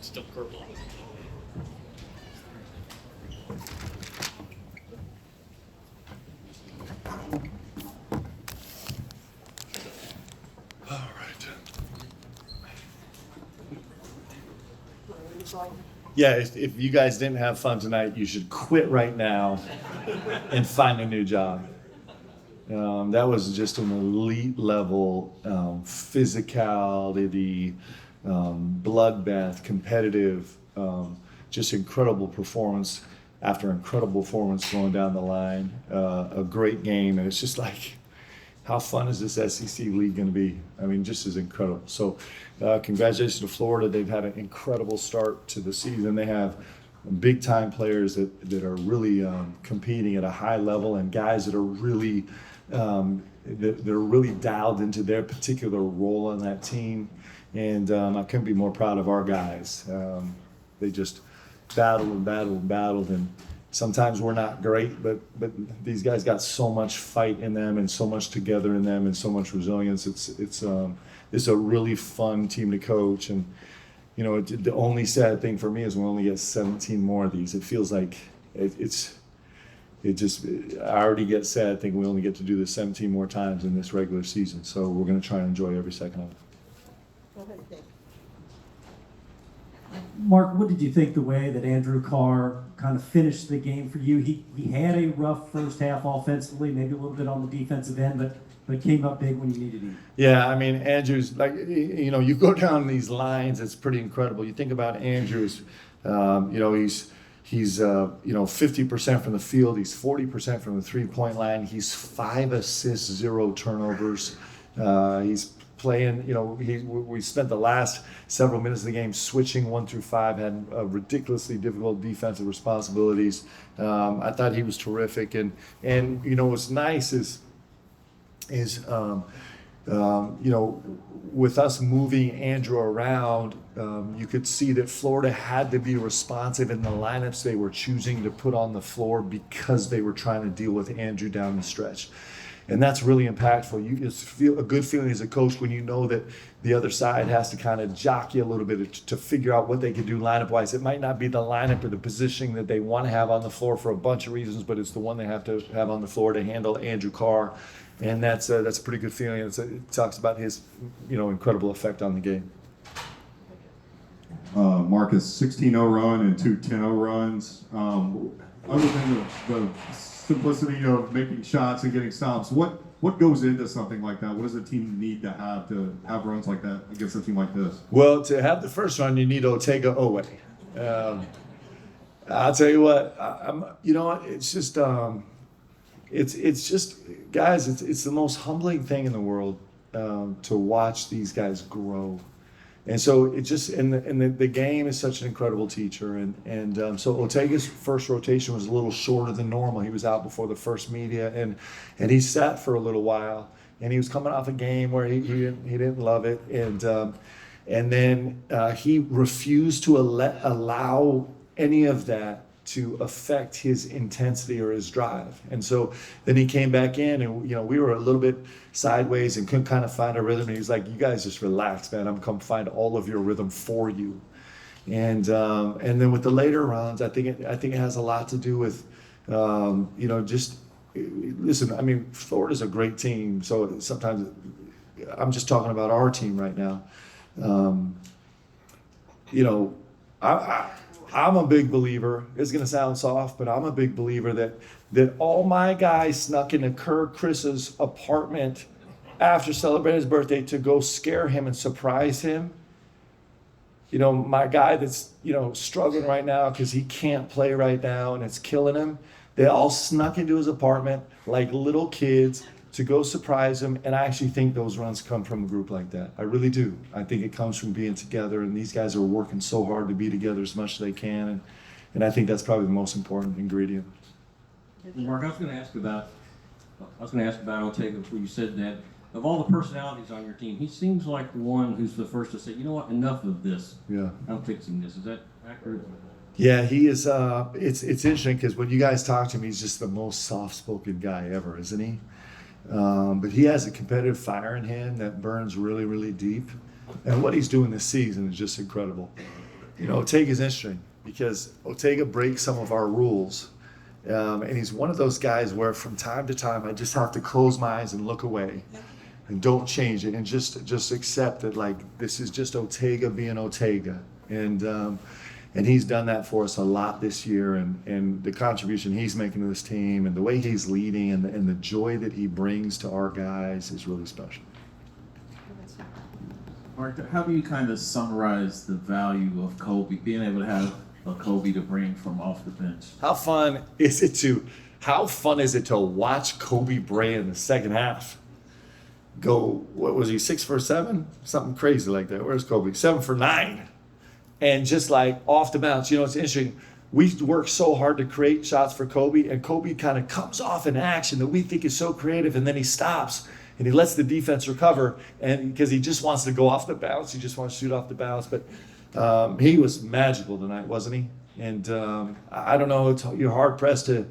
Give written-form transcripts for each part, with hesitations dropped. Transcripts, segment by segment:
Still purple. All right. Yeah, if you guys didn't have fun tonight, you should quit right now and find a new job. That was just an elite level physicality, bloodbath, competitive, just incredible performance after incredible performance going down the line. A great game, and it's just like, how fun is this SEC league going to be? I mean, just as incredible. So congratulations to Florida. They've had an incredible start to the season. They have big time players that are really competing at a high level, and guys that are really they're really dialed into their particular role on that team. And I couldn't be more proud of our guys. They just battled and battled and battled, and sometimes we're not great, but these guys got so much fight in them and so much together in them and so much resilience. It's a really fun team to coach. And you know, the only sad thing for me is we only get 17 more of these. It feels like I already get sad thinking we only get to do this 17 more times in this regular season. So we're going to try and enjoy every second of it. Mark, what did you think the way that Andrew Carr kind of finished the game for you? He had a rough first half offensively, maybe a little bit on the defensive end, but came up big when you needed him. Yeah, I mean, Andrew's like, you know, you go down these lines, it's pretty incredible. You think about Andrew's, you know, he's 50% from the field. He's 40% from the three-point line. He's 5 assists, 0 turnovers. He's playing, you know, we spent the last several minutes of the game switching 1 through 5, had ridiculously difficult defensive responsibilities. I thought he was terrific. And you know, what's nice is you know, with us moving Andrew around, you could see that Florida had to be responsive in the lineups they were choosing to put on the floor because they were trying to deal with Andrew down the stretch. And that's really impactful. You just feel a good feeling as a coach when you know that the other side has to kind of jockey a little bit to figure out what they can do lineup-wise. It might not be the lineup or the positioning that they want to have on the floor for a bunch of reasons, but it's the one they have to have on the floor to handle Andrew Carr. And that's a pretty good feeling. It talks about his, you know, incredible effect on the game. Marcus, 16-0 run and 2 10-0 runs. Other than the simplicity of making shots and getting stops, what goes into something like that? What does a team need to have runs like that against a team like this? Well, to have the first run, you need Ortega Owe. I'll tell you what, you know what, it's just, it's just, guys, it's the most humbling thing in the world to watch these guys grow. And so it just, and the game is such an incredible teacher. And so Ortega's first rotation was a little shorter than normal. He was out before the first media, and he sat for a little while, and he was coming off a game where he didn't love it. And then he refused to allow any of that to affect his intensity or his drive. And so then he came back in, and you know, we were a little bit sideways and couldn't kind of find a rhythm. And he was like, "You guys just relax, man. I'm come find all of your rhythm for you." And then with the later rounds, I think it has a lot to do with you know, just listen. I mean, Florida's a great team, so sometimes I'm just talking about our team right now. You know, I'm a big believer, it's going to sound soft, but I'm a big believer that all my guys snuck into Chris's apartment after celebrating his birthday to go scare him and surprise him. You know, my guy that's, you know, struggling right now because he can't play right now and it's killing him. They all snuck into his apartment like little kids to go surprise him. And I actually think those runs come from a group like that. I really do. I think it comes from being together, and these guys are working so hard to be together as much as they can. And I think that's probably the most important ingredient. Mark, I was going to ask about Ortega before you said that. Of all the personalities on your team, he seems like the one who's the first to say, "You know what, enough of this. Yeah. I'm fixing this." Is that accurate? Yeah, he is. It's interesting because when you guys talk to him, he's just the most soft-spoken guy ever, isn't he? But he has a competitive fire in him that burns really, really deep. And what he's doing this season is just incredible. Otega's interesting because Otega breaks some of our rules. And he's one of those guys where from time to time I just have to close my eyes and look away and don't change it and just accept that, like, this is just Otega being Otega. And he's done that for us a lot this year, and the contribution he's making to this team and the way he's leading and the joy that he brings to our guys is really special. Mark, how do you kind of summarize the value of Kobe, being able to have a Kobe to bring from off the bench? How fun is it to watch Kobe Bray in the second half go, what was he, 6 for 7? Something crazy like that. Where's Kobe? 7 for 9. And just like off the bounce, it's interesting. We work so hard to create shots for Kobe, and Kobe kind of comes off in action that we think is so creative, and then he stops and he lets the defense recover, and because he just wants to go off the bounce, he just wants to shoot off the bounce. But he was magical tonight, wasn't he? And I don't know, you're hard pressed to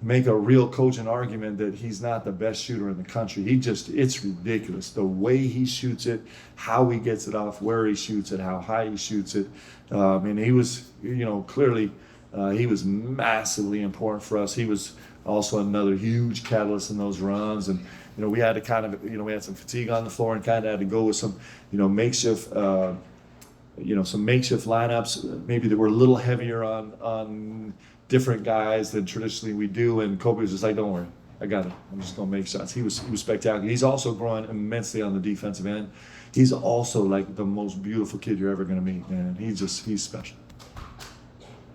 make a real cogent argument that he's not the best shooter in the country. It's ridiculous. The way he shoots it, how he gets it off, where he shoots it, how high he shoots it. And he was, clearly he was massively important for us. He was also another huge catalyst in those runs. And, we had to kind of, we had some fatigue on the floor and kind of had to go with some, makeshift, some makeshift lineups, maybe that were a little heavier on different guys than traditionally we do. And Kobe was just like, don't worry, I got it. I'm just going to make shots. He was spectacular. He's also growing immensely on the defensive end. He's also like the most beautiful kid you're ever going to meet, man. He's special.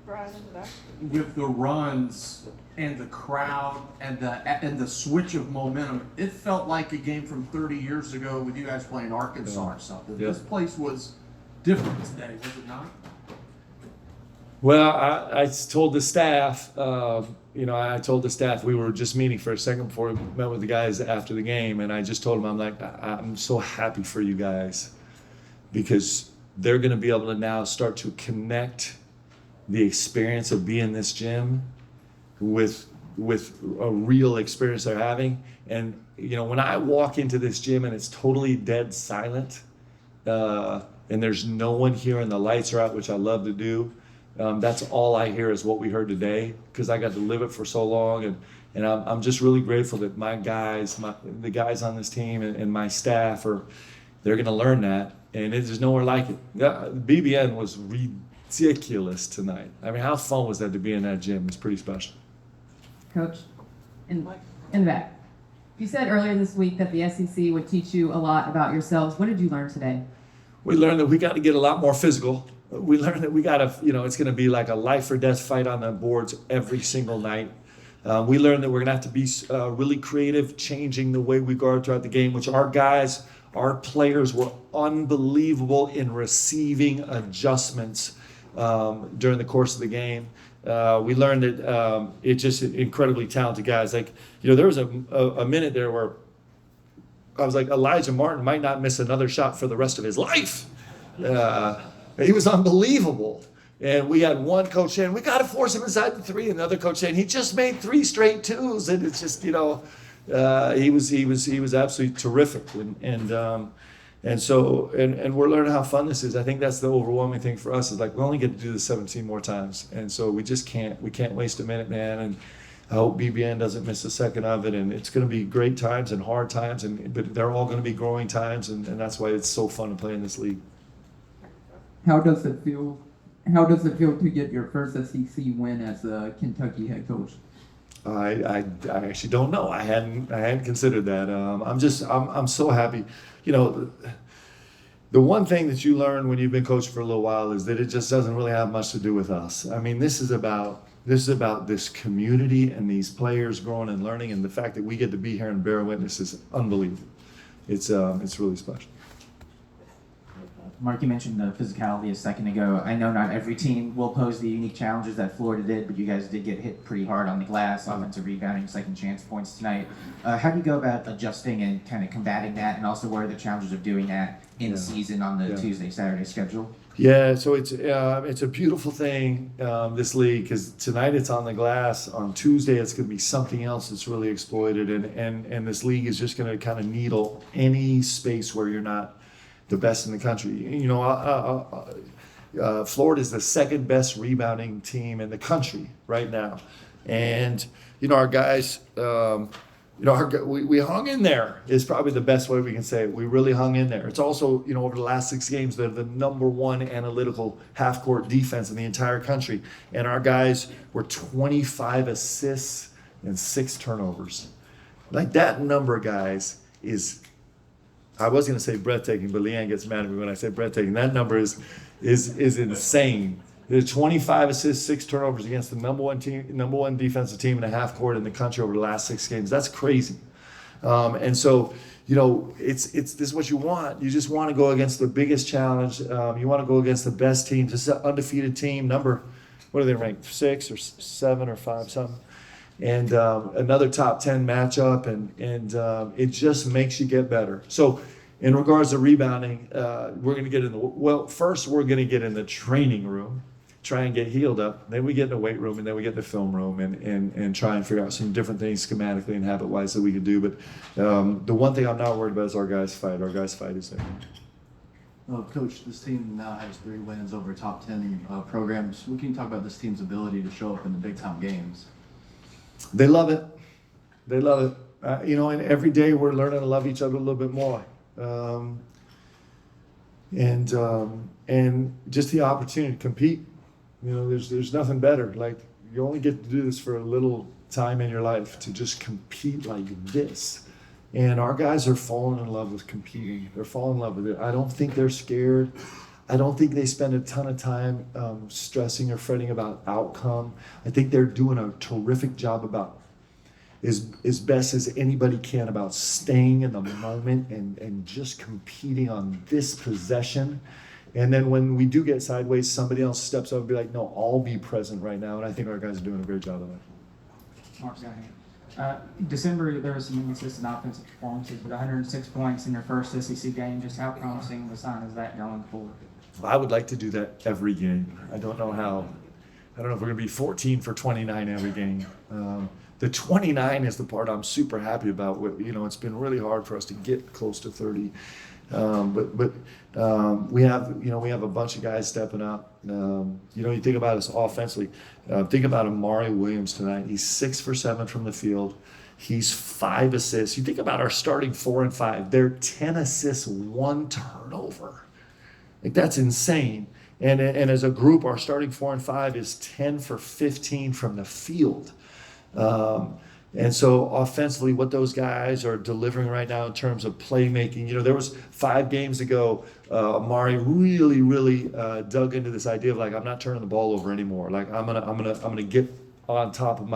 Brian in the back. With the runs and the crowd and the switch of momentum, it felt like a game from 30 years ago with you guys playing Arkansas or something. Yeah. This place was different today, was it not? Well, I told the staff, I told the staff, we were just meeting for a second before we met with the guys after the game, and I just told them, I'm like, I'm so happy for you guys because they're going to be able to now start to connect the experience of being in this gym with a real experience they're having. And, when I walk into this gym and it's totally dead silent, and there's no one here and the lights are out, which I love to do, that's all I hear is what we heard today, because I got to live it for so long, and I'm just really grateful that my guys, the guys on this team and my staff they're going to learn that, and there's nowhere like it. BBN was ridiculous tonight. I mean, how fun was that to be in that gym? It's pretty special. Coach, in the back. You said earlier this week that the SEC would teach you a lot about yourselves. What did you learn today? We learned that we got to get a lot more physical. We learned that we got to, it's going to be like a life or death fight on the boards every single night. We learned that we're going to have to be really creative, changing the way we guard throughout the game, which our players were unbelievable in receiving adjustments during the course of the game. We learned that it's just incredibly talented guys. Like, there was a minute there where I was like, Elijah Martin might not miss another shot for the rest of his life. He was unbelievable. And we had one coach saying, we got to force him inside the 3. And the other coach saying, he just made 3 straight 2s. And it's just, he was absolutely terrific. And so we're learning how fun this is. I think that's the overwhelming thing for us is like, we only get to do this 17 more times. And so we can't waste a minute, man. And I hope BBN doesn't miss a second of it. And it's going to be great times and hard times, but they're all going to be growing times. And that's why it's so fun to play in this league. How does it feel? How does it feel to get your first SEC win as a Kentucky head coach? I actually don't know. I hadn't considered that. I'm so happy. The one thing that you learn when you've been coached for a little while is that it just doesn't really have much to do with us. I mean, this is about this community and these players growing and learning, and the fact that we get to be here and bear witness is unbelievable. It's really special. Mark, you mentioned the physicality a second ago. I know not every team will pose the unique challenges that Florida did, but you guys did get hit pretty hard on the glass, offensive rebounding, second chance points tonight. How do you go about adjusting and kind of combating that, and also what are the challenges of doing that in season on the Tuesday, Saturday schedule? Yeah, so it's a beautiful thing, this league, because tonight it's on the glass. On Tuesday it's going to be something else that's really exploited, and this league is just going to kind of needle any space where you're not the best in the country. Florida is the second best rebounding team in the country right now. And, you know, our guys, we hung in there is probably the best way we can say it. We really hung in there. It's also, you know, over the last 6 games, they're the number 1 analytical half-court defense in the entire country. And our guys were 25 assists and 6 turnovers. Like, that number, guys, is, I was going to say breathtaking, but Leanne gets mad at me when I say breathtaking. That number is insane. There's 25 assists, 6 turnovers against the number one defensive team in a half court in the country over the last 6 games. That's crazy. And so, you know, this is what you want. You just want to go against the biggest challenge. You want to go against the best team. This is an undefeated team. What are they ranked? 6 or 7 or 5 something. And another top 10 matchup, and it just makes you get better. So, in regards to rebounding, we're going to get first we're going to get in the training room, try and get healed up. Then we get in the weight room, and then we get in the film room and try and figure out some different things schematically and habit-wise that we can do. But the one thing I'm not worried about is our guys' fight. Our guys' fight is there. Coach, this team now has 3 wins over top 10 programs. What can you talk about this team's ability to show up in the big-time games? They love it. They love it. You know, and every day we're learning to love each other a little bit more. And just the opportunity to compete. You know, there's nothing better. Like, you only get to do this for a little time in your life, to just compete like this. And our guys are falling in love with competing. They're falling in love with it. I don't think they're scared. I don't think they spend a ton of time stressing or fretting about outcome. I think they're doing a terrific job about as best as anybody can about staying in the moment and just competing on this possession. And then when we do get sideways, somebody else steps up and be like, no, I'll be present right now. And I think our guys are doing a great job of that. Mark's got here. December, there was some inconsistent offensive performances, but 106 points in your first SEC game. Just how promising of a sign is that going forward? I would like to do that every game. I don't know if we're going to be 14 for 29 every game. The 29 is the part I'm super happy about. You know, it's been really hard for us to get close to 30. But we have a bunch of guys stepping up. You know, you think about us offensively. Think about Amari Williams tonight. He's 6 for 7 from the field. He's 5 assists. You think about our starting 4 and 5. They're 10 assists, 1 turnover. Like, that's insane. And as a group, our starting 4 and 5 is 10 for 15 from the field. And so offensively, what those guys are delivering right now in terms of playmaking, you know, there was 5 games ago, Amari really dug into this idea of, like, I'm not turning the ball over anymore. Like, I'm gonna get on top of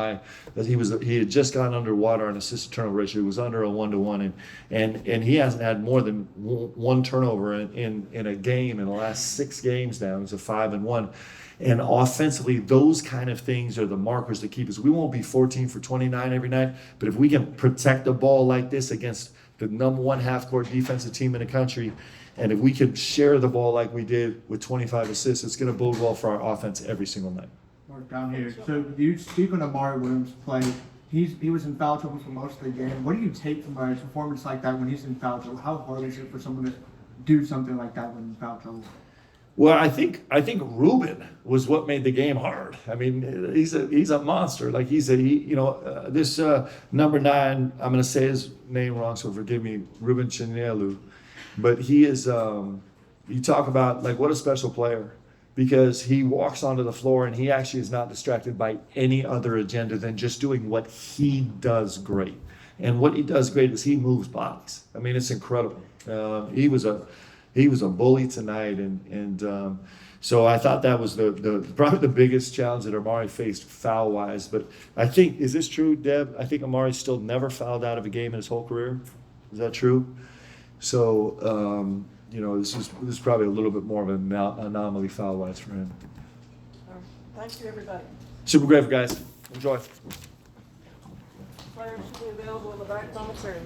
he had just gone underwater on assist turnover ratio. He was under a 1-to-1, and he hasn't had more than 1 turnover in a game in the last 6 games now. He's a 5-1. And offensively, those kind of things are the markers that keep us. We won't be 14 for 29 every night, but if we can protect the ball like this against the number 1 half-court defensive team in the country, and if we can share the ball like we did with 25 assists, it's going to bode well for our offense every single night. Mark, down here. So you speak on Amari Williams' play. He was in foul trouble for most of the game. What do you take from a performance like that when he's in foul trouble? How hard is it for someone to do something like that when in foul trouble? Well, I think Ruben was what made the game hard. I mean, he's a monster. Like, this number 9. I'm going to say his name wrong, so forgive me, Ruben Chinelu. But he is. You talk about, like, what a special player, because he walks onto the floor and he actually is not distracted by any other agenda than just doing what he does great. And what he does great is he moves bodies. I mean, it's incredible. He was a bully tonight, and so I thought that was probably the biggest challenge that Amari faced foul wise. But I think, is this true, Deb? I think Amari still never fouled out of a game in his whole career. Is that true? So you know, this is probably a little bit more of an anomaly foul wise for him. Thank you, everybody. Super great, guys. Enjoy. Players should be available in the back commissary.